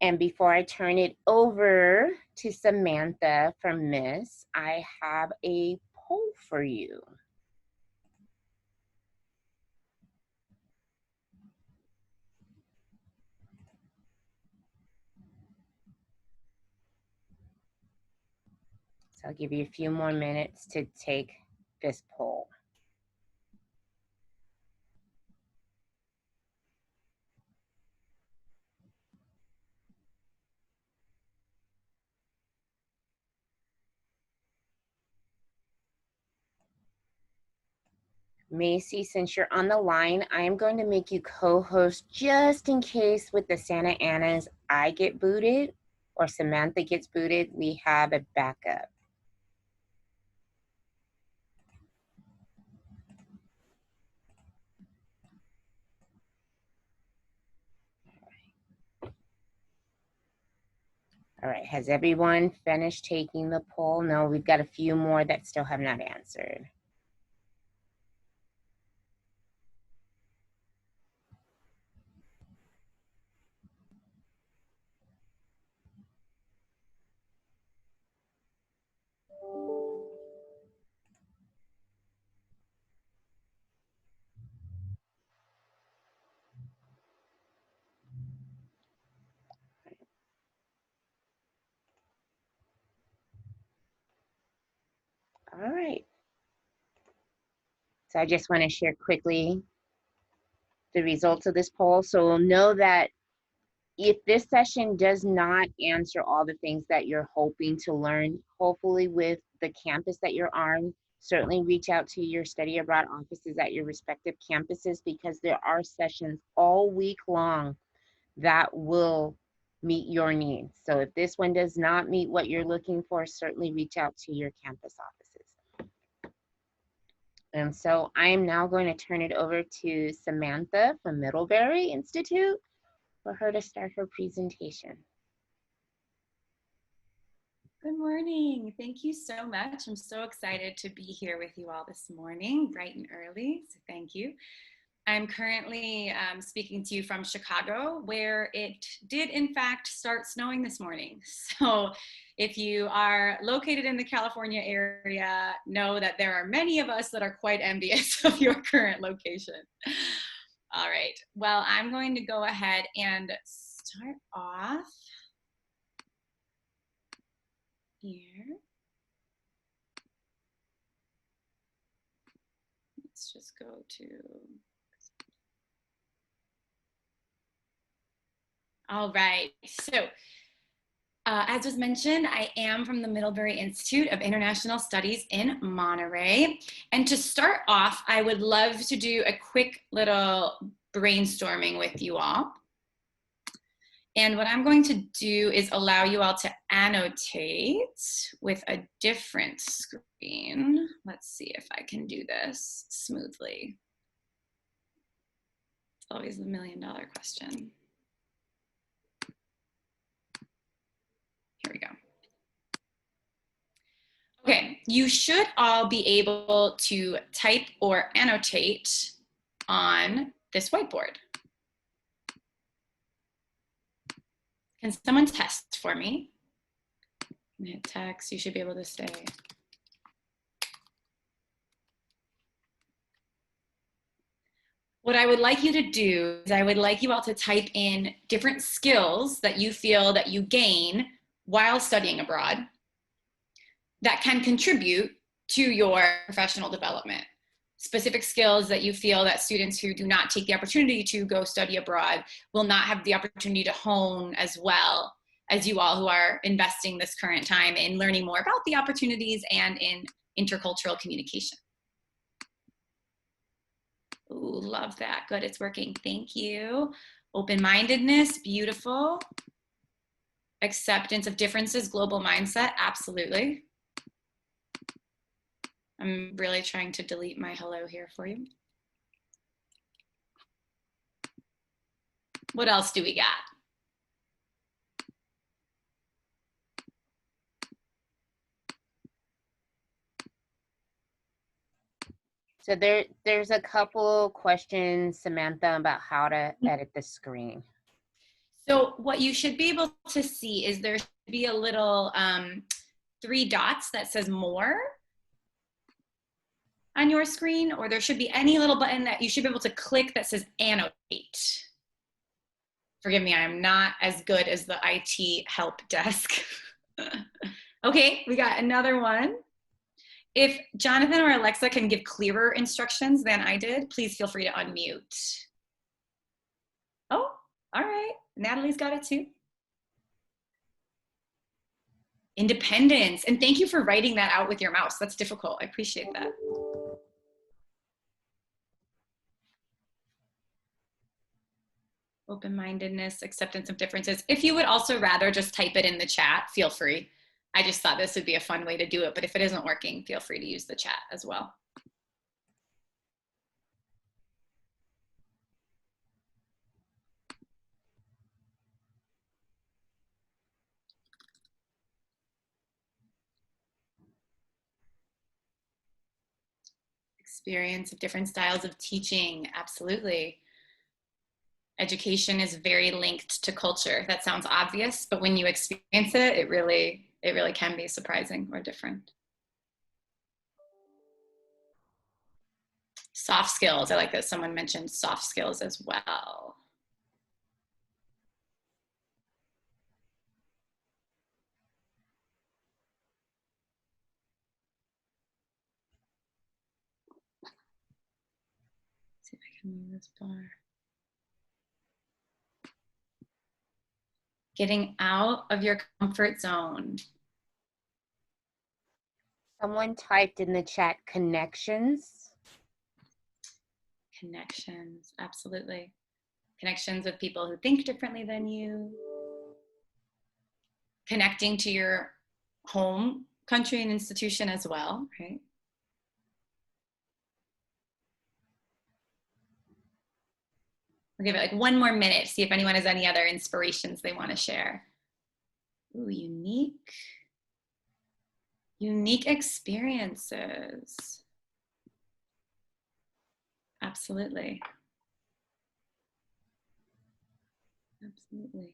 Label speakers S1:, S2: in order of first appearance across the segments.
S1: And before I turn it over to Samantha from Miss, I have a poll for you. So I'll give you a few more minutes to take this poll. Macy, since you're on the line, I am going to make you co-host just in case with the Santa Anas I get booted or Samantha gets booted, we have a backup. All right, has everyone finished taking the poll? No, we've got a few more that still have not answered. All right. So I just want to share quickly the results of this poll. So we'll know that if this session does not answer all the things that you're hoping to learn, hopefully with the campus that you're on, certainly reach out to your study abroad offices at your respective campuses, because there are sessions all week long that will meet your needs. So if this one does not meet what you're looking for, certainly reach out to your campus offices. And so I am now going to turn it over to Samantha from Middlebury Institute for her to start her presentation.
S2: Good morning. Thank you so much. I'm so excited to be here with you all this morning, bright and early, so thank you. I'm currently speaking to you from Chicago, where it did in fact start snowing this morning. So if you are located in the California area, know that there are many of us that are quite envious of your current location. All right, well, I'm going to go ahead and start off here. Let's just go to, all right. So as was mentioned, I am from the Middlebury Institute of International Studies in Monterey. And to start off, I would love to do a quick little brainstorming with you all. And what I'm going to do is allow you all to annotate with a different screen. Let's see if I can do this smoothly. It's always the million-dollar question. Here we go. Okay, you should all be able to type or annotate on this whiteboard. Can someone test for me? Hit text, you should be able to say. What I would like you to do is I would like you all to type in different skills that you feel that you gain while studying abroad that can contribute to your professional development. Specific skills that you feel that students who do not take the opportunity to go study abroad will not have the opportunity to hone as well as you all who are investing this current time in learning more about the opportunities and in intercultural communication. Ooh, love that. Good, it's working. Thank you. Open-mindedness, beautiful. Acceptance of differences, global mindset, absolutely. I'm really trying to delete my hello here for you. What else do we got?
S1: So there's a couple questions, Samantha, about how to edit the screen.
S2: So what you should be able to see is there should be a little 3 dots that says more on your screen, or there should be any little button that you should be able to click that says annotate. Forgive me, I am not as good as the IT help desk. Okay, we got another one. If Jonathan or Alexa can give clearer instructions than I did, please feel free to unmute. Oh, all right. Natalie's got it too. Independence. And thank you for writing that out with your mouse. That's difficult. I appreciate that. Open-mindedness, acceptance of differences. If you would also rather just type it in the chat, feel free. I just thought this would be a fun way to do it, but if it isn't working, feel free to use the chat as well. Experience of different styles of teaching, absolutely. Education is very linked to culture. That sounds obvious, but when you experience it, it really can be surprising or different. Soft skills. I like that someone mentioned soft skills as well. Let's see if I can move this bar. Getting out of your comfort zone.
S1: Someone typed in the chat connections.
S2: Connections, absolutely. Connections with people who think differently than you. Connecting to your home country and institution as well, right? We'll give it like 1 more minute, see if anyone has any other inspirations they want to share. Ooh, unique experiences. Absolutely. Absolutely.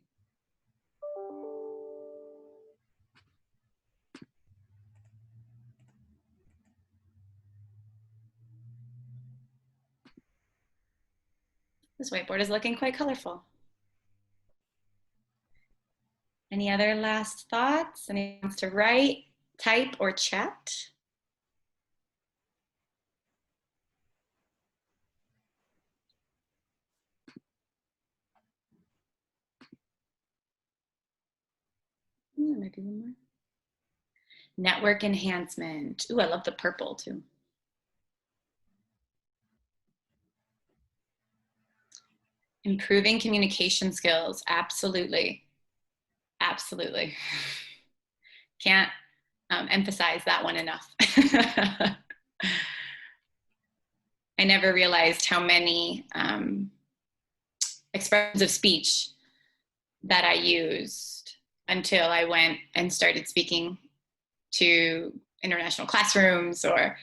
S2: This whiteboard is looking quite colorful. Any other last thoughts? Anyone wants to write, type, or chat? Yeah, maybe one more. Network enhancement. Ooh, I love the purple too. Improving communication skills. Absolutely. Absolutely. Can't emphasize that one enough. I never realized how many expressions of speech that I used until I went and started speaking to international classrooms or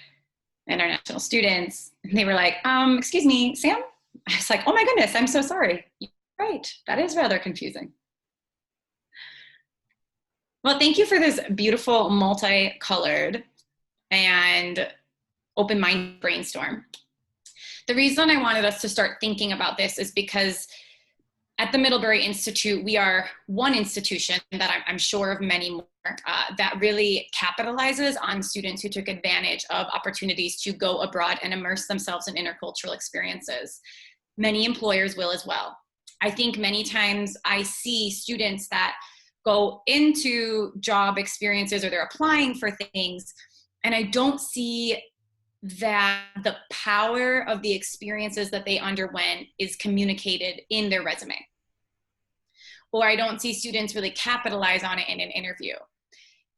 S2: international students. And they were like, excuse me, Sam? I was like, oh my goodness, I'm so sorry. You're right, that is rather confusing. Well, thank you for this beautiful multicolored and open-minded brainstorm. The reason I wanted us to start thinking about this is because at the Middlebury Institute, we are one institution that I'm sure of many more that really capitalizes on students who took advantage of opportunities to go abroad and immerse themselves in intercultural experiences. Many employers will as well. I think many times I see students that go into job experiences or they're applying for things, and I don't see that the power of the experiences that they underwent is communicated in their resume. Or I don't see students really capitalize on it in an interview.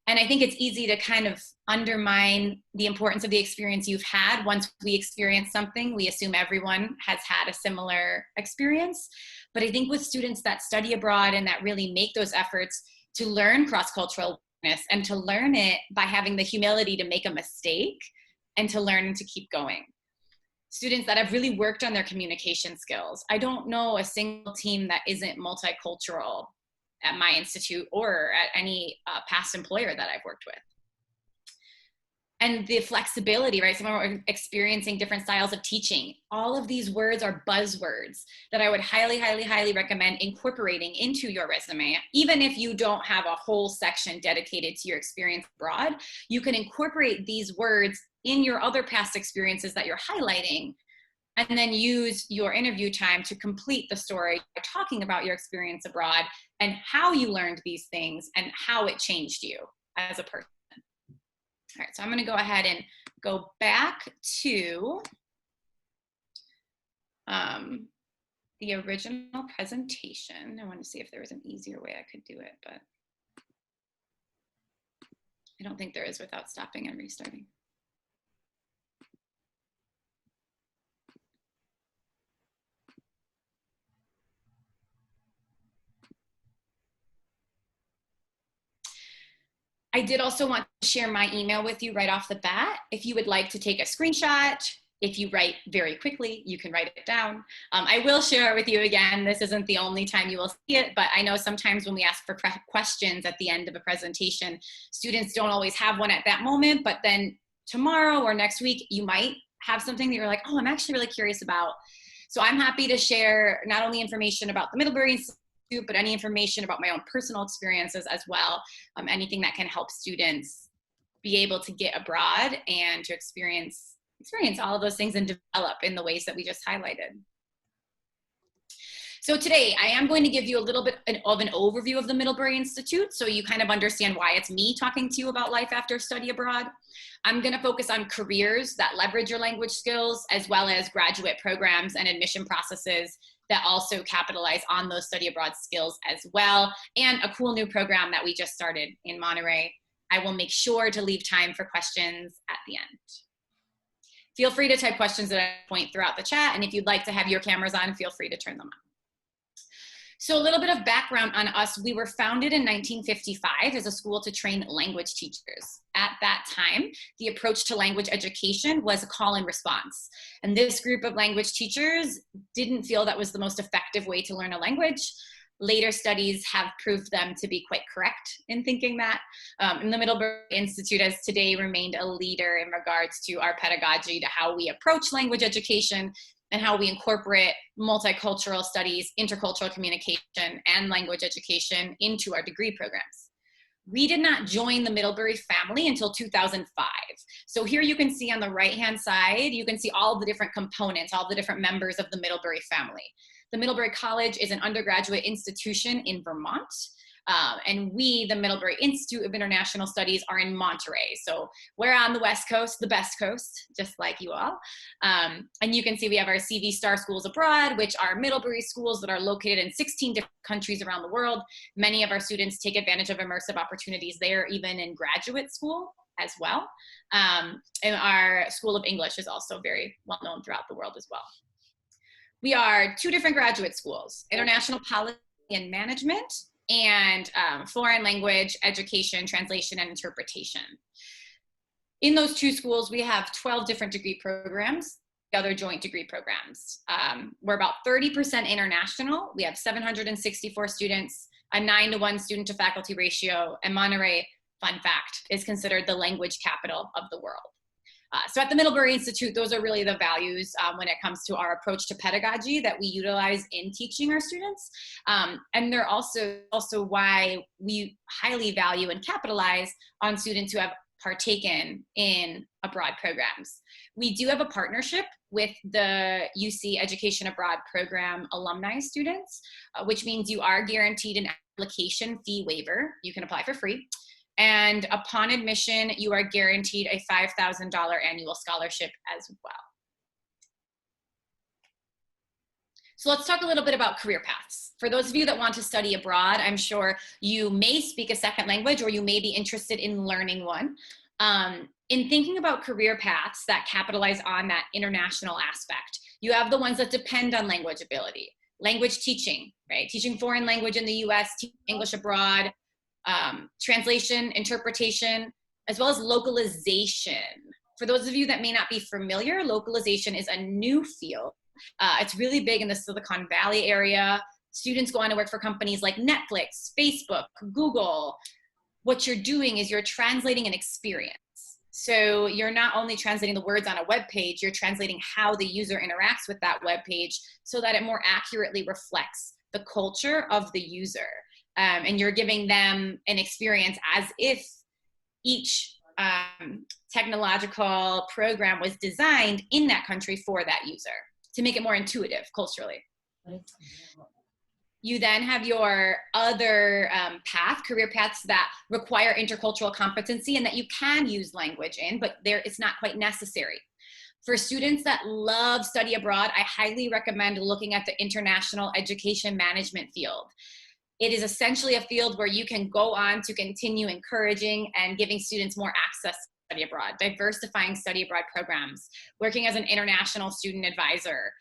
S2: And I think it's easy to kind of undermine the importance of the experience you've had. Once we experience something, we assume everyone has had a similar experience. But I think with students that study abroad and that really make those efforts to learn cross-cultural awareness and to learn it by having the humility to make a mistake and to learn and to keep going. students that have really worked on their communication skills. I don't know a single team that isn't multicultural at my institute or at any past employer that I've worked with. And the flexibility, right? Some are experiencing different styles of teaching. All of these words are buzzwords that I would highly, highly, highly recommend incorporating into your resume. Even if you don't have a whole section dedicated to your experience abroad, you can incorporate these words in your other past experiences that you're highlighting, and then use your interview time to complete the story by talking about your experience abroad and how you learned these things and how it changed you as a person. All right, so I'm going to go ahead and go back to the original presentation. I want to see if there was an easier way I could do it, but I don't think there is without stopping and restarting. I did also want to share my email with you right off the bat. If you would like to take a screenshot, if you write very quickly, you can write it down. I will share it with you again. This isn't the only time you will see it, but I know sometimes when we ask for questions at the end of a presentation, students don't always have one at that moment, but then tomorrow or next week, you might have something that you're like, oh, I'm actually really curious about. So I'm happy to share not only information about the Middlebury Institute, but any information about my own personal experiences as well. Anything that can help students be able to get abroad and to experience all of those things and develop in the ways that we just highlighted. So today I am going to give you a little bit of an overview of the Middlebury Institute so you kind of understand why it's me talking to you about life after study abroad. I'm going to focus on careers that leverage your language skills, as well as graduate programs and admission processes that also capitalize on those study abroad skills as well, and a cool new program that we just started in Monterey. I will make sure to leave time for questions at the end. Feel free to type questions at any point throughout the chat, and if you'd like to have your cameras on, feel free to turn them on. So a little bit of background on us. We were founded in 1955 as a school to train language teachers. At that time, the approach to language education was a call and response. And this group of language teachers didn't feel that was the most effective way to learn a language. Later studies have proved them to be quite correct in thinking that. And the Middlebury Institute has today remained a leader in regards to our pedagogy, to how we approach language education, and how we incorporate multicultural studies, intercultural communication, and language education into our degree programs. We did not join the Middlebury family until 2005. So here you can see on the right-hand side, you can see all the different components, all the different members of the Middlebury family. The Middlebury College is an undergraduate institution in Vermont. And we, the Middlebury Institute of International Studies, are in Monterey. So we're on the West Coast, the best coast, just like you all. And you can see we have our CV Star Schools Abroad, which are Middlebury schools that are located in 16 different countries around the world. Many of our students take advantage of immersive opportunities there, even in graduate school as well. And our School of English is also very well known throughout the world as well. We are two different graduate schools, International Policy and Management, and foreign language education, translation, and interpretation. In those two schools, we have 12 different degree programs, other joint degree programs. We're about 30% international. We have 764 students, a 9-to-1 student to faculty ratio, and Monterey, fun fact, is considered the language capital of the world. So at the Middlebury Institute, those are really the values when it comes to our approach to pedagogy that we utilize in teaching our students. And they're also why we highly value and capitalize on students who have partaken in abroad programs. We do have a partnership with the UC Education Abroad program alumni students, which means you are guaranteed an application fee waiver. You can apply for free. And upon admission, you are guaranteed a $5,000 annual scholarship as well. So let's talk a little bit about career paths. For those of you that want to study abroad, I'm sure you may speak a second language or you may be interested in learning one. In thinking about career paths that capitalize on that international aspect, you have the ones that depend on language ability. Language teaching, right? Teaching foreign language in the US, teaching English abroad, translation, interpretation, as well as localization. For those of you that may not be familiar, localization is a new field. It's really big in the Silicon Valley area. Students go on to work for companies like Netflix, Facebook, Google. What you're doing is you're translating an experience. So you're not only translating the words on a web page, you're translating how the user interacts with that web page so that it more accurately reflects the culture of the user. And you're giving them an experience as if each technological program was designed in that country for that user to make it more intuitive culturally. You then have your other career paths that require intercultural competency and that you can use language in, but it's not quite necessary. For students that love study abroad, I highly recommend looking at the international education management field. It is essentially a field where you can go on to continue encouraging and giving students more access to study abroad, diversifying study abroad programs, working as an international student advisor,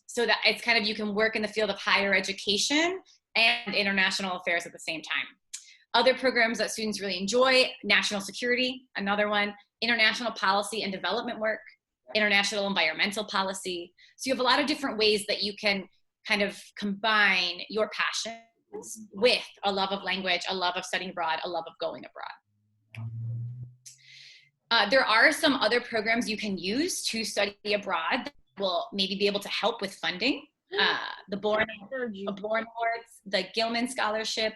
S2: so that it's kind of, you can work in the field of higher education and international affairs at the same time. Other programs that students really enjoy: national security, another one, international policy and development work, international environmental policy. So you have a lot of different ways that you can kind of combine your passions with a love of language, a love of studying abroad, a love of going abroad. There are some other programs you can use to study abroad that will maybe be able to help with funding. The Bourne Awards, the Gilman Scholarship,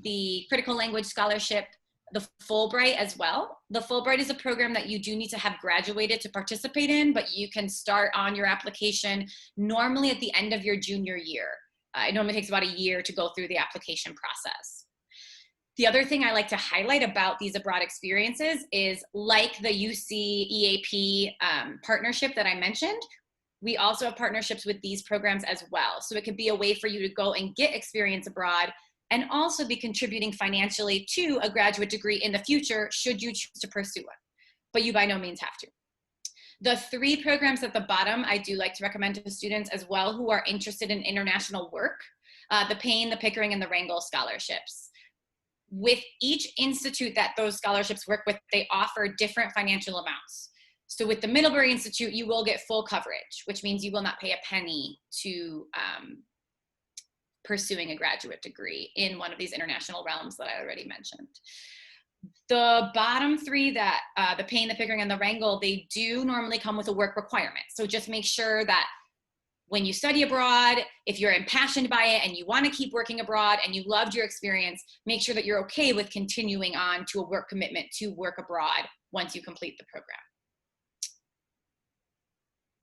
S2: the Critical Language Scholarship, the Fulbright as well. The Fulbright is a program that you do need to have graduated to participate in, but you can start on your application normally at the end of your junior year. It normally takes about a year to go through the application process. The other thing I like to highlight about these abroad experiences is, like the UC EAP partnership that I mentioned, we also have partnerships with these programs as well. So it could be a way for you to go and get experience abroad and also be contributing financially to a graduate degree in the future, should you choose to pursue it. But you by no means have to. The 3 programs at the bottom, I do like to recommend to students as well who are interested in international work: the Payne, the Pickering, and the Rangel scholarships. With each institute that those scholarships work with, they offer different financial amounts. So with the Middlebury Institute, you will get full coverage, which means you will not pay a penny to pursuing a graduate degree in one of these international realms that I already mentioned. The bottom 3, that the Payne, the Pickering, and the Rangel, they do normally come with a work requirement. So just make sure that when you study abroad, if you're impassioned by it and you want to keep working abroad and you loved your experience, make sure that you're okay with continuing on to a work commitment to work abroad once you complete the program.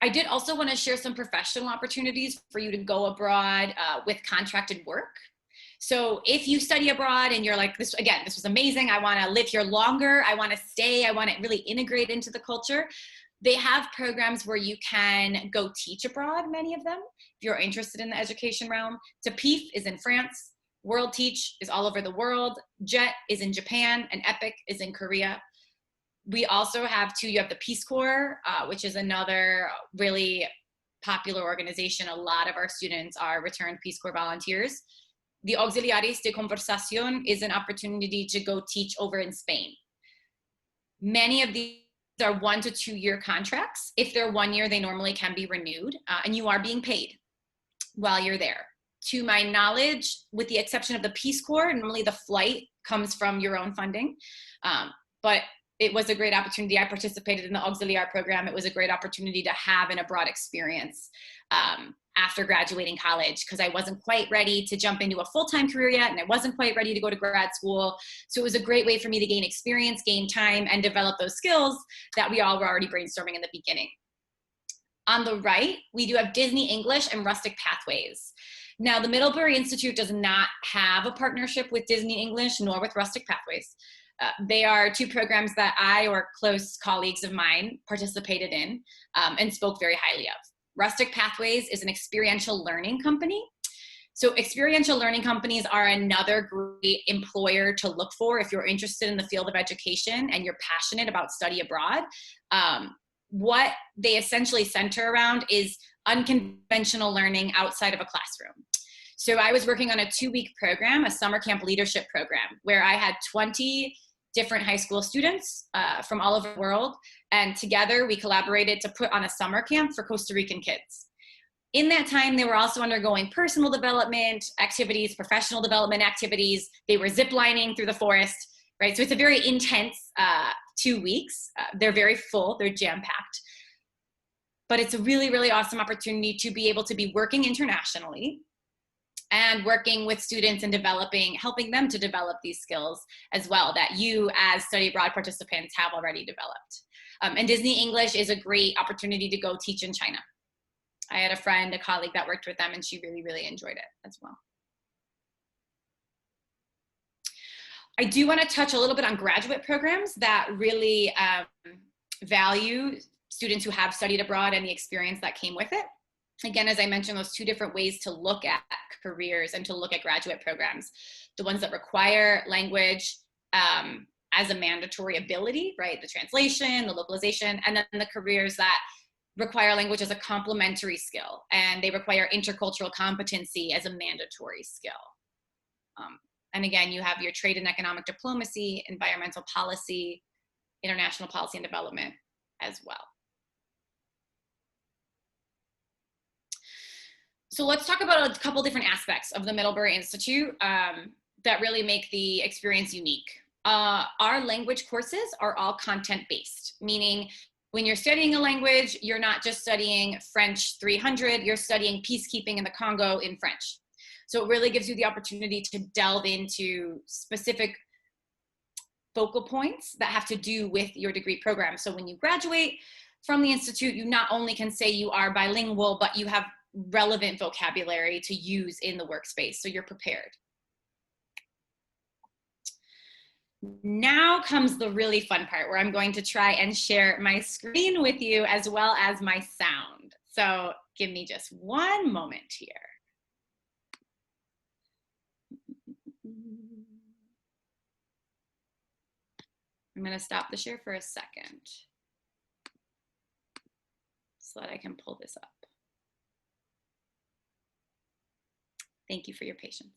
S2: I did also want to share some professional opportunities for you to go abroad with contracted work. So if you study abroad and you're like, this was amazing, I want to live here longer, I want to stay, I want to really integrate into the culture, they have programs where you can go teach abroad, many of them, if you're interested in the education realm. TAPIF is in France, World Teach is all over the world, JET is in Japan, and EPIC is in Korea. We also have you have the Peace Corps, which is another really popular organization. A lot of our students are returned Peace Corps volunteers. The Auxiliares de Conversación is an opportunity to go teach over in Spain. Many of these are 1 to 2 year contracts. If they're 1 year, they normally can be renewed, and you are being paid while you're there. To my knowledge, with the exception of the Peace Corps, normally the flight comes from your own funding, but it was a great opportunity. I participated in the Auxiliar program. It was a great opportunity to have an abroad experience after graduating college, because I wasn't quite ready to jump into a full-time career yet, and I wasn't quite ready to go to grad school. So it was a great way for me to gain experience, gain time, and develop those skills that we all were already brainstorming in the beginning. On the right, we do have Disney English and Rustic Pathways. Now, the Middlebury Institute does not have a partnership with Disney English nor with Rustic Pathways. They are 2 programs that I or close colleagues of mine participated in and spoke very highly of. Rustic Pathways is an experiential learning company. So experiential learning companies are another great employer to look for if you're interested in the field of education and you're passionate about study abroad. What they essentially center around is unconventional learning outside of a classroom. So I was working on a 2-week program, a summer camp leadership program, where I had 20 different high school students from all over the world. And together we collaborated to put on a summer camp for Costa Rican kids. In that time, they were also undergoing personal development activities, professional development activities. They were ziplining through the forest, right? So it's a very intense 2 weeks. They're very full, they're jam-packed. But it's a really, really awesome opportunity to be able to be working internationally and working with students and helping them to develop these skills as well that you as study abroad participants have already developed. And Disney English is a great opportunity to go teach in China. I had a colleague that worked with them, and she really, really enjoyed it as well. I do want to touch a little bit on graduate programs that really value students who have studied abroad and the experience that came with it. Again, as I mentioned, those two different ways to look at careers and to look at graduate programs. The ones that require language as a mandatory ability, right? The translation, the localization, and then the careers that require language as a complementary skill, and they require intercultural competency as a mandatory skill. And again, you have your trade and economic diplomacy, environmental policy, international policy and development as well. So let's talk about a couple different aspects of the Middlebury Institute that really make the experience unique. Our language courses are all content-based, meaning when you're studying a language, you're not just studying French 300, you're studying peacekeeping in the Congo in French. So it really gives you the opportunity to delve into specific focal points that have to do with your degree program. So when you graduate from the Institute, you not only can say you are bilingual, but you have relevant vocabulary to use in the workspace, so you're prepared. Now comes the really fun part where I'm going to try and share my screen with you as well as my sound. So give me just one moment here. I'm going to stop the share for a second so that I can pull this up. Thank you for your patience.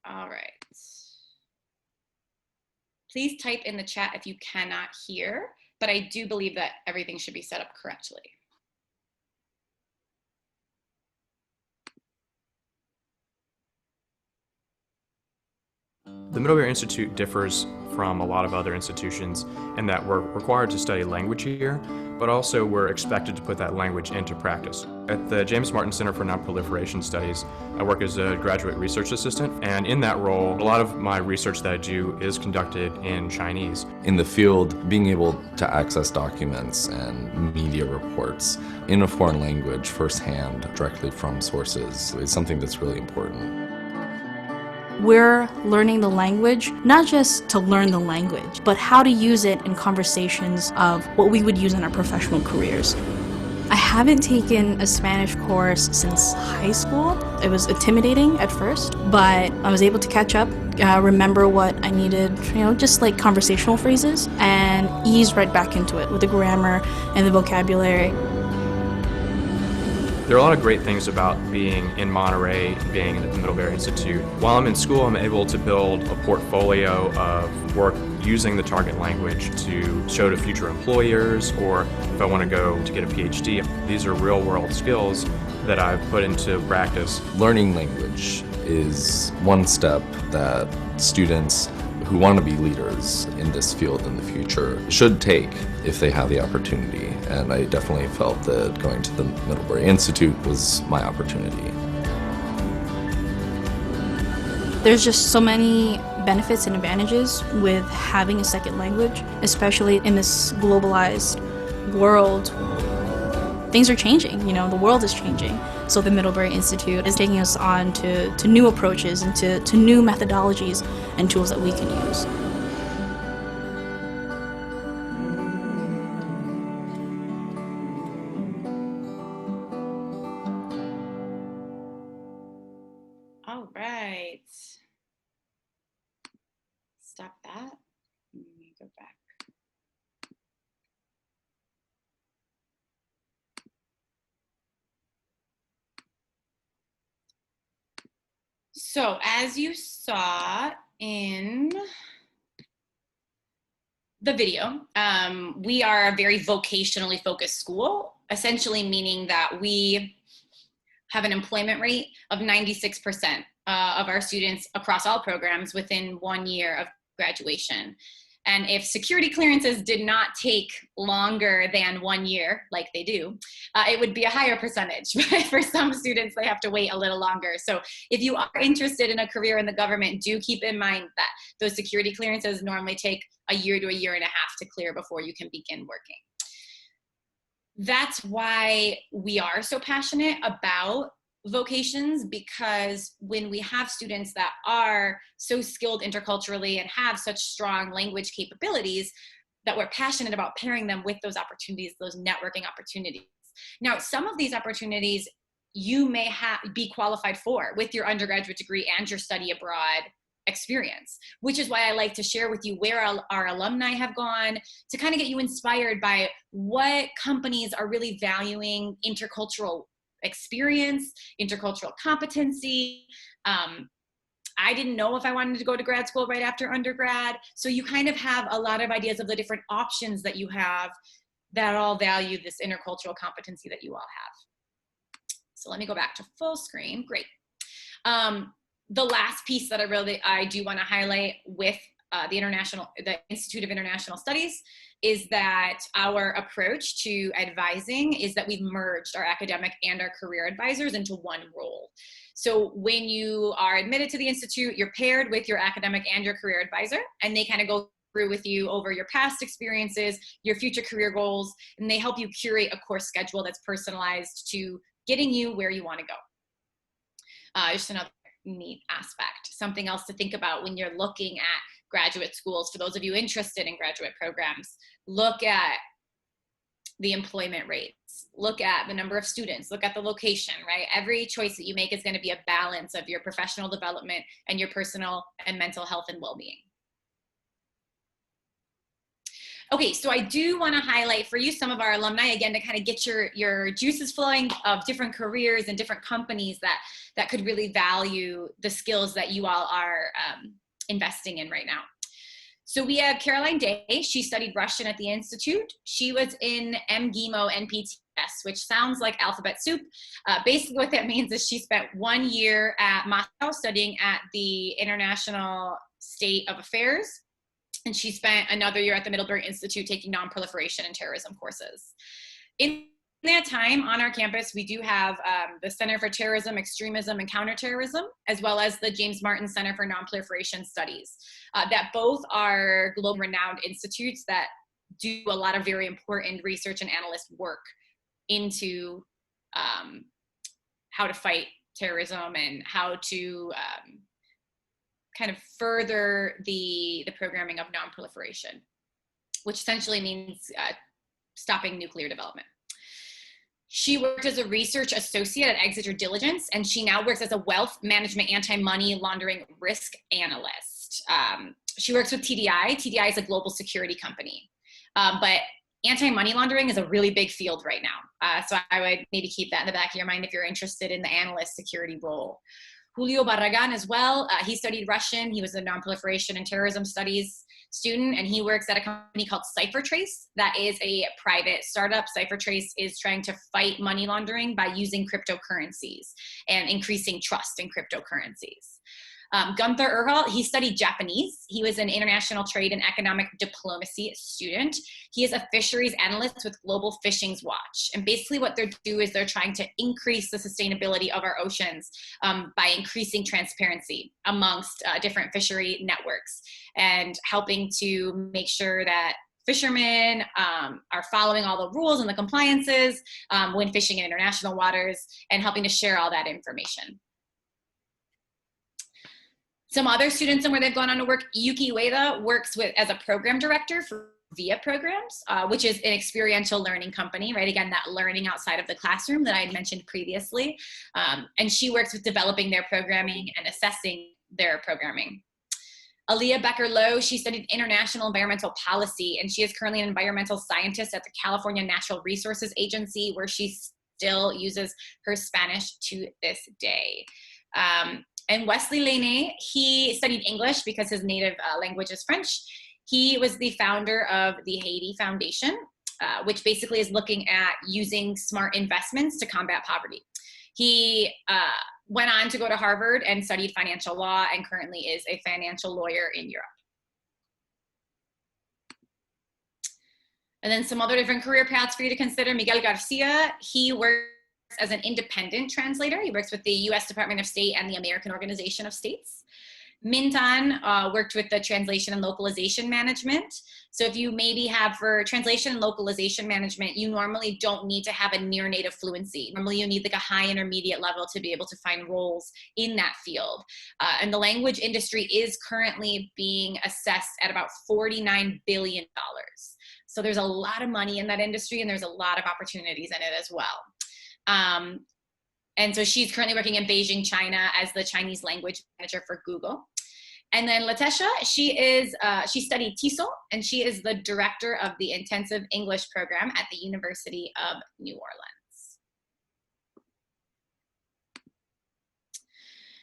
S2: All right. Please type in the chat if you cannot hear, but I do believe that everything should be set up correctly.
S3: The Middlebury Institute differs from a lot of other institutions in that we're required to study language here, but also we're expected to put that language into practice. At the James Martin Center for Nonproliferation Studies, I work as a graduate research assistant, and in that role, a lot of my research that I do is conducted in Chinese.
S4: In the field, being able to access documents and media reports in a foreign language firsthand, directly from sources, is something that's really important.
S5: We're learning the language, not just to learn the language, but how to use it in conversations of what we would use in our professional careers. I haven't taken a Spanish course since high school. It was intimidating at first, but I was able to catch up, remember what I needed, just like conversational phrases, and ease right back into it with the grammar and the vocabulary.
S3: There are a lot of great things about being in Monterey, being at the Middlebury Institute. While I'm in school, I'm able to build a portfolio of work using the target language to show to future employers, or if I want to go to get a PhD. These are real-world skills that I've put into practice.
S4: Learning language is one step that students who want to be leaders in this field in the future should take if they have the opportunity. And I definitely felt that going to the Middlebury Institute was my opportunity.
S5: There's just so many benefits and advantages with having a second language, especially in this globalized world. Things are changing, the world is changing. So the Middlebury Institute is taking us on to new approaches and to new methodologies and tools that we can use.
S2: All right. Stop that. Let me go back. So as you saw in the video, we are a very vocationally focused school, essentially meaning that we have an employment rate of 96% of our students across all programs within 1 year of graduation. And if security clearances did not take longer than 1 year, like they do, it would be a higher percentage. But for some students, they have to wait a little longer. So if you are interested in a career in the government, do keep in mind that those security clearances normally take a year to a year and a half to clear before you can begin working. That's why we are so passionate about vocations, because when we have students that are so skilled interculturally and have such strong language capabilities, that we're passionate about pairing them with those opportunities, those networking opportunities. Now, some of these opportunities you may be qualified for with your undergraduate degree and your study abroad experience, which is why I like to share with you where our alumni have gone, to kind of get you inspired by what companies are really valuing intercultural experience, intercultural competency. I didn't know if I wanted to go to grad school right after undergrad. So you kind of have a lot of ideas of the different options that you have that all value this intercultural competency that you all have. So let me go back to full screen. Great. The last piece that I do want to highlight with the Institute of International Studies is that our approach to advising is that we've merged our academic and our career advisors into one role. So when you are admitted to the Institute, you're paired with your academic and your career advisor, and they kind of go through with you over your past experiences, your future career goals, and they help you curate a course schedule that's personalized to getting you where you want to go. Just another neat aspect. Something else to think about when you're looking at graduate schools. For those of you interested in graduate programs, look at the employment rates, look at the number of students, look at the location, right? Every choice that you make is going to be a balance of your professional development and your personal and mental health and well-being. Okay, so I do want to highlight for you some of our alumni, again, to kind of get your juices flowing of different careers and different companies that could really value the skills that you all are investing in right now. So we have Caroline Day. She studied Russian at the Institute. She was in MGIMO NPTS, which sounds like alphabet soup. Basically what that means is she spent 1 year at Moscow studying at the International State of Affairs. And she spent another year at the Middlebury Institute taking non-proliferation and terrorism courses. In that time on our campus, we do have the Center for Terrorism, Extremism, and Counterterrorism, as well as the James Martin Center for Non-Proliferation Studies, that both are global renowned institutes that do a lot of very important research and analyst work into how to fight terrorism and how to kind of further the programming of non-proliferation, which essentially means stopping nuclear development. She worked as a research associate at Exeter Diligence, and she now works as a wealth management anti-money laundering risk analyst. She works with TDI. TDI is a global security company, but anti-money laundering is a really big field right now. So I would maybe keep that in the back of your mind if you're interested in the analyst security role. Julio Barragan as well. He studied Russian. He was a non-proliferation and terrorism studies student, and he works at a company called CipherTrace. That is a private startup. CipherTrace is trying to fight money laundering by using cryptocurrencies and increasing trust in cryptocurrencies. Gunther Erhal, he studied Japanese. He was an international trade and economic diplomacy student. He is a fisheries analyst with Global Fishing's Watch. And basically what they do is they're trying to increase the sustainability of our oceans by increasing transparency amongst different fishery networks and helping to make sure that fishermen are following all the rules and the compliances when fishing in international waters, and helping to share all that information. Some other students and where they've gone on to work, Yuki Ueda works as a program director for VIA programs, which is an experiential learning company, right? Again, that learning outside of the classroom that I had mentioned previously. And she works with developing their programming and assessing their programming. Aaliyah Becker-Lowe, she studied international environmental policy, and she is currently an environmental scientist at the California Natural Resources Agency, where she still uses her Spanish to this day. And Wesley Lene, he studied English because his native language is French. He was the founder of the Haiti Foundation, which basically is looking at using smart investments to combat poverty. He went on to go to Harvard and studied financial law, and currently is a financial lawyer in Europe. And then some other different career paths for you to consider. Miguel Garcia, he works as an independent translator. He works with the US Department of State and the American Organization of States. Mintan worked with the translation and localization management. So if you maybe have for translation and localization management, you normally don't need to have a near native fluency. Normally you need like a high intermediate level to be able to find roles in that field. And the language industry is currently being assessed at about $49 billion. So there's a lot of money in that industry, and there's a lot of opportunities in it as well. And so she's currently working in Beijing, China as the Chinese language manager for Google. And then Latesha, she studied TESOL, and she is the director of the intensive English program at the University of New Orleans.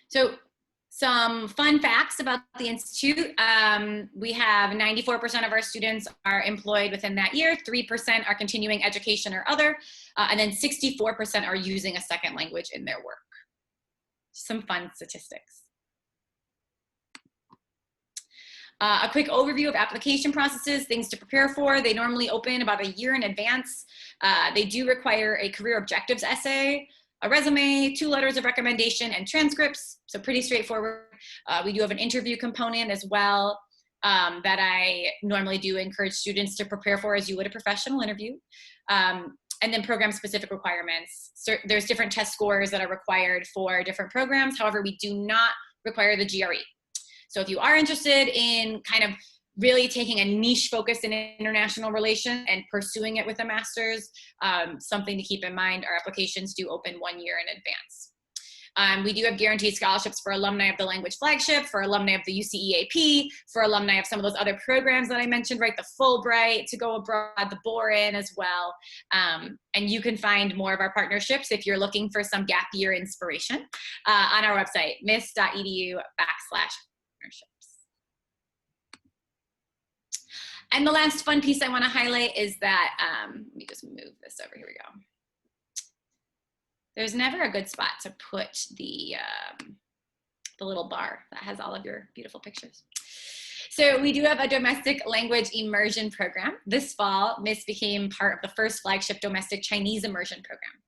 S2: So some fun facts about the Institute. We have 94% of our students are employed within that year, 3% are continuing education or other, and then 64% are using a second language in their work. Some fun statistics. A quick overview of application processes, things to prepare for. They normally open about a year in advance. They do require a career objectives essay, a resume, 2 letters of recommendation, and transcripts. So pretty straightforward. We do have an interview component as well that I normally do encourage students to prepare for as you would a professional interview. And then program specific requirements. So there's different test scores that are required for different programs. However, we do not require the GRE. So if you are interested in kind of really taking a niche focus in international relations and pursuing it with a master's, something to keep in mind, our applications do open 1 year in advance. We do have guaranteed scholarships for alumni of the Language Flagship, for alumni of the UCEAP, for alumni of some of those other programs that I mentioned, right? The Fulbright to go abroad, the Boren as well. And you can find more of our partnerships if you're looking for some gap year inspiration on our website, miss.edu/partnerships. And the last fun piece I want to highlight is that, let me just move this over, here we go. There's never a good spot to put the little bar that has all of your beautiful pictures. So we do have a domestic language immersion program. This fall, Miss became part of the first flagship domestic Chinese immersion program.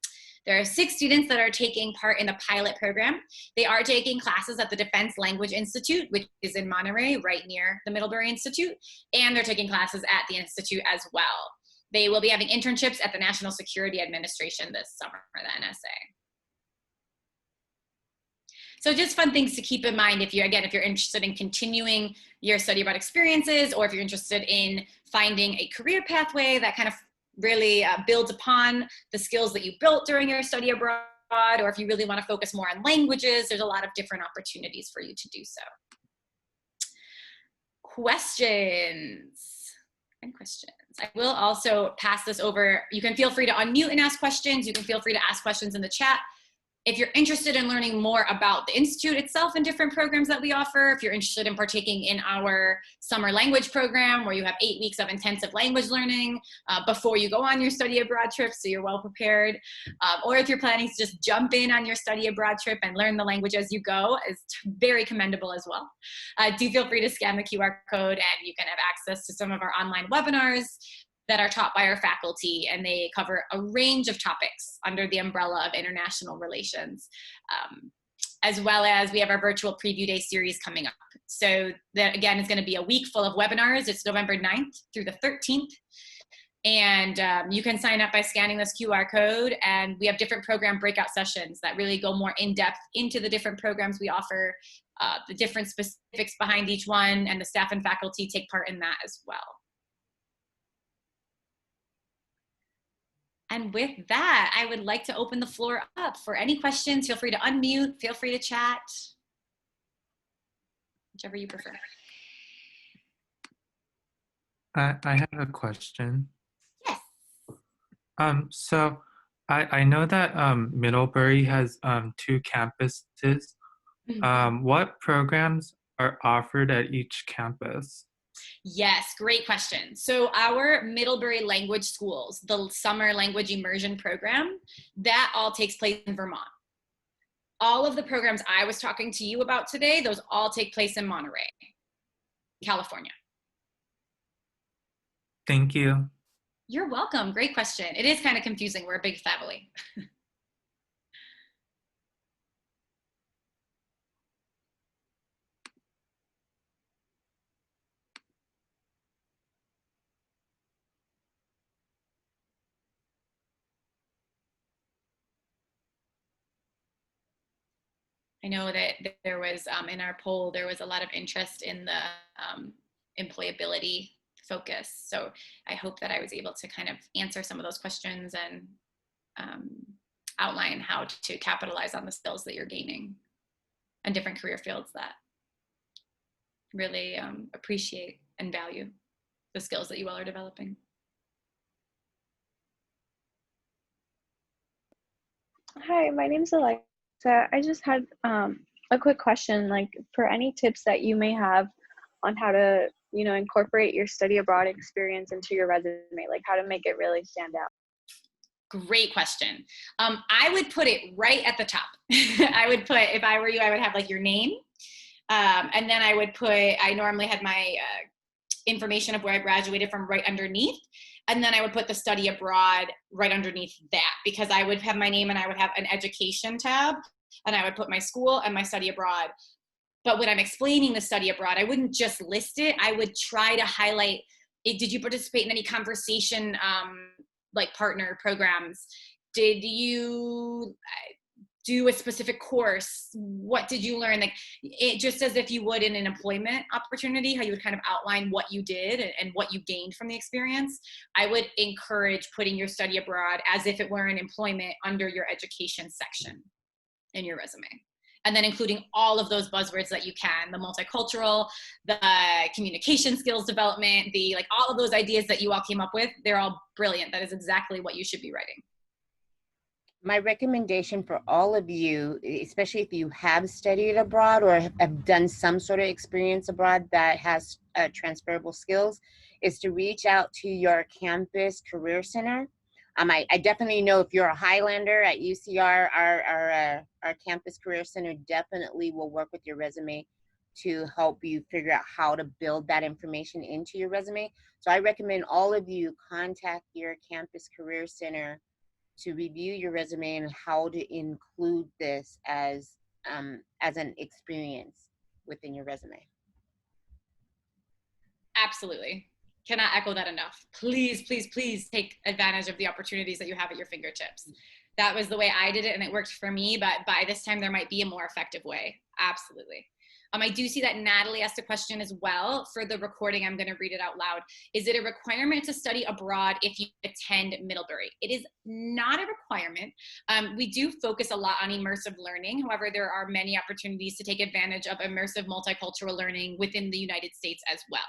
S2: There are 6 students that are taking part in the pilot program. They are taking classes at the Defense Language Institute, which is in Monterey, right near the Middlebury Institute, and they're taking classes at the Institute as well. They will be having internships at the National Security Administration this summer, or the NSA. So just fun things to keep in mind if you're interested in continuing your study abroad experiences, or if you're interested in finding a career pathway that kind of really builds upon the skills that you built during your study abroad, or if you really want to focus more on languages, there's a lot of different opportunities for you to do so. Questions? Any questions? I will also pass this over. You can feel free to unmute and ask questions. You can feel free to ask questions in the chat. If you're interested in learning more about the Institute itself and different programs that we offer, if you're interested in partaking in our summer language program where you have 8 weeks of intensive language learning before you go on your study abroad trip, so you're well prepared, or if you're planning to just jump in on your study abroad trip and learn the language as you go, is very commendable as well. Do feel free to scan the QR code, and you can have access to some of our online webinars that are taught by our faculty, and they cover a range of topics under the umbrella of international relations, as well as we have our virtual preview day series coming up. So that again is going to be a week full of webinars. It's November 9th through the 13th. And you can sign up by scanning this QR code, and we have different program breakout sessions that really go more in depth into the different programs we offer, the different specifics behind each one, and the staff and faculty take part in that as well. And with that, I would like to open the floor up for any questions. Feel free to unmute, feel free to chat, whichever you prefer.
S6: I have a question.
S2: Yes.
S6: So I know that Middlebury has 2 campuses. What programs are offered at each campus?
S2: Yes, great question. So our Middlebury Language Schools, the summer language immersion program, that all takes place in Vermont. All of the programs I was talking to you about today, those all take place in Monterey, California.
S6: Thank you.
S2: You're welcome. Great question. It is kind of confusing. We're a big family. I know that there was, in our poll, there was a lot of interest in the employability focus. So I hope that I was able to kind of answer some of those questions and outline how to capitalize on the skills that you're gaining and different career fields that really appreciate and value the skills that you all are developing.
S7: Hi, my name's Alexa. I just had a quick question, like for any tips that you may have on how to, incorporate your study abroad experience into your resume, like how to make it really stand out.
S2: Great question. I would put it right at the top. I would put, if I were you, I would have like your name. And then I would put, I normally had my information of where I graduated from right underneath. And then I would put the study abroad right underneath that, because I would have my name and I would have an education tab and I would put my school and my study abroad. But when I'm explaining the study abroad, I wouldn't just list it. I would try to highlight it. Did you participate in any conversation, like partner programs? Did you do a specific course? What did you learn? Like it just as if you would in an employment opportunity, how you would kind of outline what you did and what you gained from the experience. I would encourage putting your study abroad as if it were an employment under your education section in your resume. And then including all of those buzzwords that you can, the multicultural, the communication skills development, the like all of those ideas that you all came up with, they're all brilliant. That is exactly what you should be writing.
S1: My recommendation for all of you, especially if you have studied abroad or have done some sort of experience abroad that has transferable skills, is to reach out to your campus career center. I definitely know if you're a Highlander at UCR, our campus career center definitely will work with your resume to help you figure out how to build that information into your resume. So I recommend all of you contact your campus career center to review your resume and how to include this as an experience within your resume.
S2: Absolutely. Cannot echo that enough. Please, please, please take advantage of the opportunities that you have at your fingertips. That was the way I did it and it worked for me, but by this time there might be a more effective way. Absolutely. I do see that Natalie asked a question as well. For the recording, I'm going to read it out loud. Is it a requirement to study abroad if you attend Middlebury? It is not a requirement. We do focus a lot on immersive learning. However, there are many opportunities to take advantage of immersive multicultural learning within the United States as well.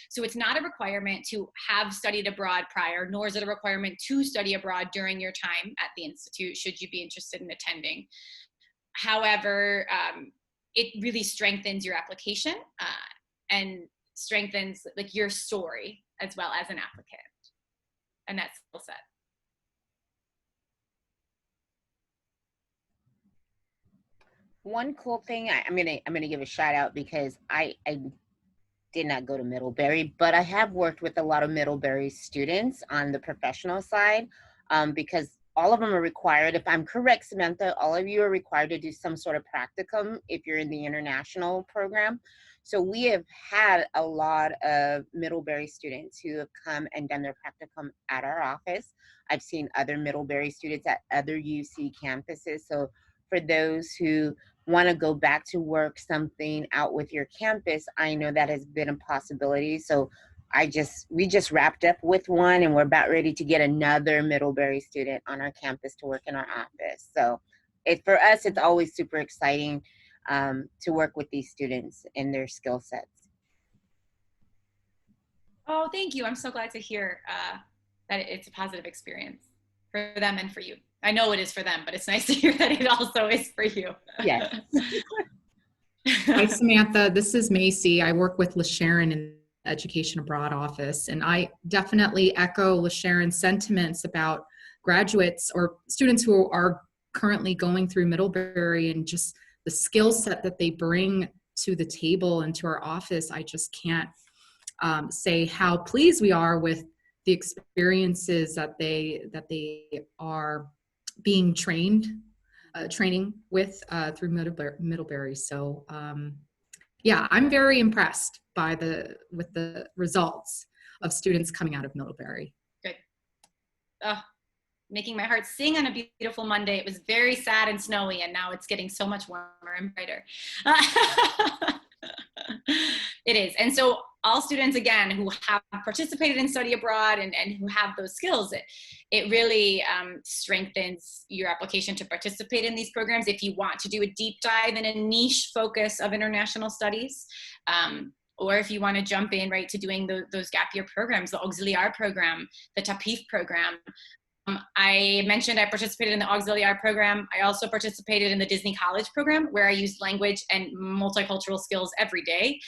S2: So it's not a requirement to have studied abroad prior, nor is it a requirement to study abroad during your time at the Institute, should you be interested in attending. However, it really strengthens your application and strengthens like your story as well as an applicant and that skill set.
S1: One cool thing, I'm gonna give a shout out because I did not go to Middlebury, but I have worked with a lot of Middlebury students on the professional side because all of them are required, if I'm correct, Samantha, all of you are required to do some sort of practicum if you're in the international program. So we have had a lot of Middlebury students who have come and done their practicum at our office. I've seen other Middlebury students at other UC campuses. So for those who want to go back to work something out with your campus, I know that has been a possibility. So we just wrapped up with one, and we're about ready to get another Middlebury student on our campus to work in our office. So for us, it's always super exciting to work with these students and their skill sets.
S2: Oh, thank you. I'm so glad to hear that it's a positive experience for them and for you. I know it is for them, but it's nice to hear that it also is for you.
S1: Yes.
S8: Hi, Samantha. This is Macy. I work with LaSharon in the Education Abroad office, and I definitely echo LaSharon's sentiments about graduates or students who are currently going through Middlebury and just the skill set that they bring to the table and to our office. I just can't say how pleased we are with the experiences that they are being training with through Middlebury. So yeah, I'm very impressed by with the results of students coming out of Middlebury.
S2: Good. Making my heart sing on a beautiful Monday. It was very sad and snowy, and now it's getting so much warmer and brighter. It is. And so all students, again, who have participated in study abroad and who have those skills, it really strengthens your application to participate in these programs. If you want to do a deep dive in a niche focus of international studies, or if you want to jump in right to doing those gap year programs, the Auxiliar program, the TAPIF program. I mentioned I participated in the Auxiliar program. I also participated in the Disney College program, where I used language and multicultural skills every day.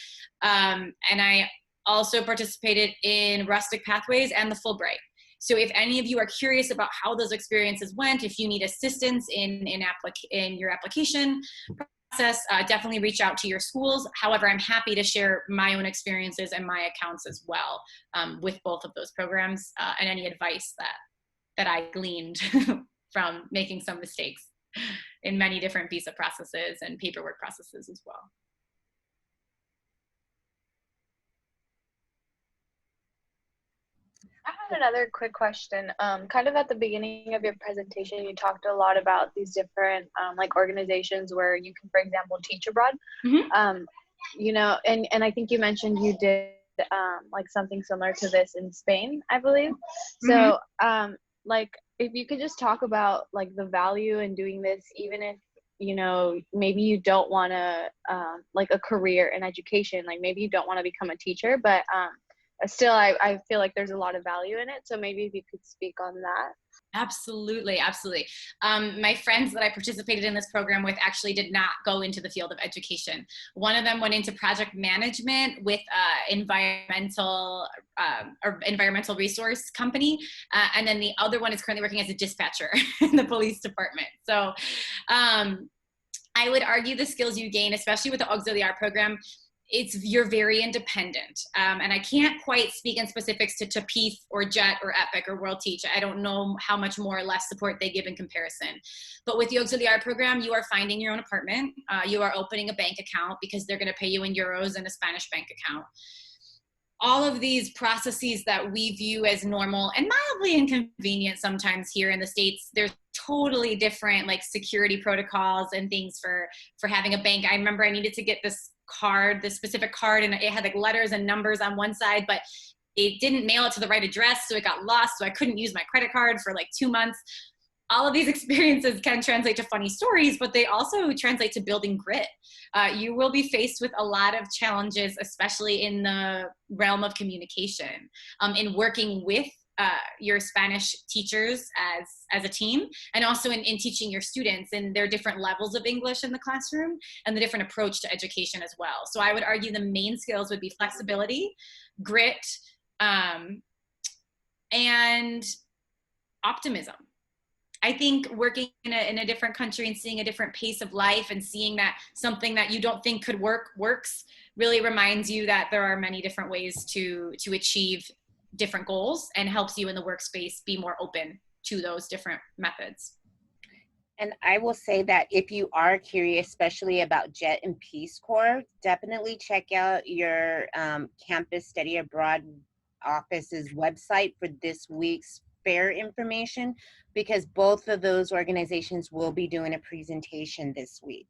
S2: And I also participated in Rustic Pathways and the Fulbright. So if any of you are curious about how those experiences went, if you need assistance in your application process, definitely reach out to your schools. However, I'm happy to share my own experiences and my accounts as well with both of those programs and any advice that I gleaned from making some mistakes in many different visa processes and paperwork processes as well.
S7: I had another quick question. Kind of at the beginning of your presentation, you talked a lot about these different like organizations where you can, for example, teach abroad. Mm-hmm. You know, and I think you mentioned you did like something similar to this in Spain, I believe. So like if you could just talk about like the value in doing this, even if, you know, maybe you don't want to like a career in education, like maybe you don't want to become a teacher, but still I feel like there's a lot of value in it. So maybe if you could speak on that.
S2: Absolutely, absolutely. My friends that I participated in this program with actually did not go into the field of education. One of them went into project management with environmental resource company, and then the other one is currently working as a dispatcher in the police department. So I would argue the skills you gain, especially with the Auxiliar program, you're very independent. And I can't quite speak in specifics to TAPIF or JET or EPIC or World Teach. I don't know how much more or less support they give in comparison. But with the Auxiliar program, you are finding your own apartment. You are opening a bank account because they're going to pay you in euros and a Spanish bank account. All of these processes that we view as normal and mildly inconvenient sometimes here in the States, there's totally different like security protocols and things for having a bank. I remember I needed to get this specific card, and it had like letters and numbers on one side, but it didn't mail it to the right address, so it got lost, so I couldn't use my credit card for like 2 months. All of these experiences can translate to funny stories, but they also translate to building grit. You will be faced with a lot of challenges, especially in the realm of communication, in working with your Spanish teachers as a team, and also in teaching your students and their different levels of English in the classroom and the different approach to education as well. So I would argue the main skills would be flexibility, grit, and optimism. I think working in a different country and seeing a different pace of life and seeing that something that you don't think could work works really reminds you that there are many different ways to achieve different goals, and helps you in the workspace be more open to those different methods.
S1: And I will say that if you are curious, especially about JET and Peace Corps, definitely check out your Campus Study Abroad office's website for this week's fair information, because both of those organizations will be doing a presentation this week.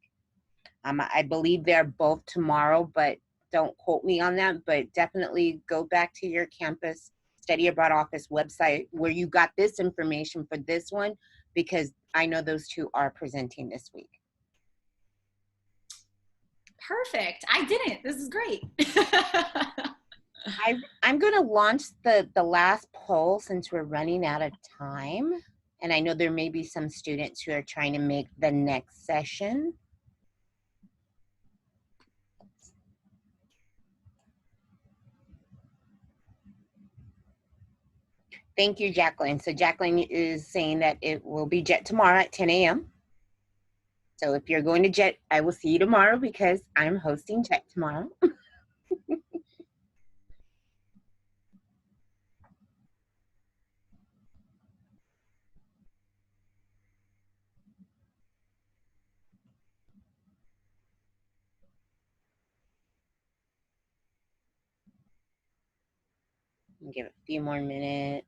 S1: I believe they're both tomorrow, but don't quote me on that, but definitely go back to your campus study abroad office website where you got this information for this one, because I know those two are presenting this week.
S2: Perfect. I didn't. This is great.
S1: I'm going to launch the last poll since we're running out of time. And I know there may be some students who are trying to make the next session. Thank you, Jacqueline. So Jacqueline is saying that it will be JET tomorrow at 10 a.m. So if you're going to JET, I will see you tomorrow because I'm hosting JET tomorrow. Give it a few more minutes.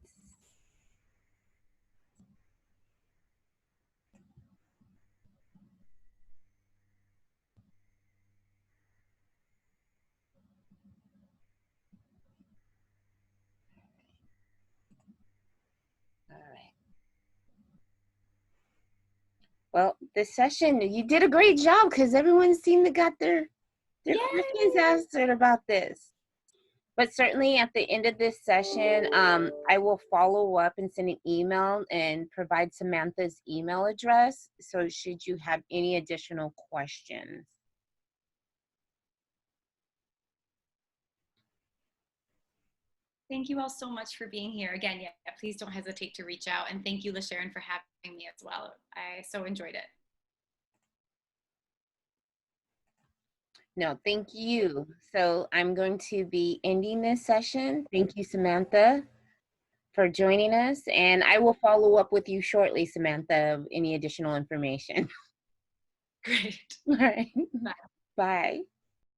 S1: All right. Well, this session, you did a great job because everyone seemed to got their questions answered about this. But certainly at the end of this session, I will follow up and send an email and provide Samantha's email address. So should you have any additional questions.
S2: Thank you all so much for being here. Again, please don't hesitate to reach out. And thank you, LaSharon, for having me as well. I so enjoyed it.
S1: No, thank you. So I'm going to be ending this session. Thank you, Samantha, for joining us. And I will follow up with you shortly, Samantha, of any additional information.
S2: Great.
S1: All right.
S2: Bye.
S1: Bye.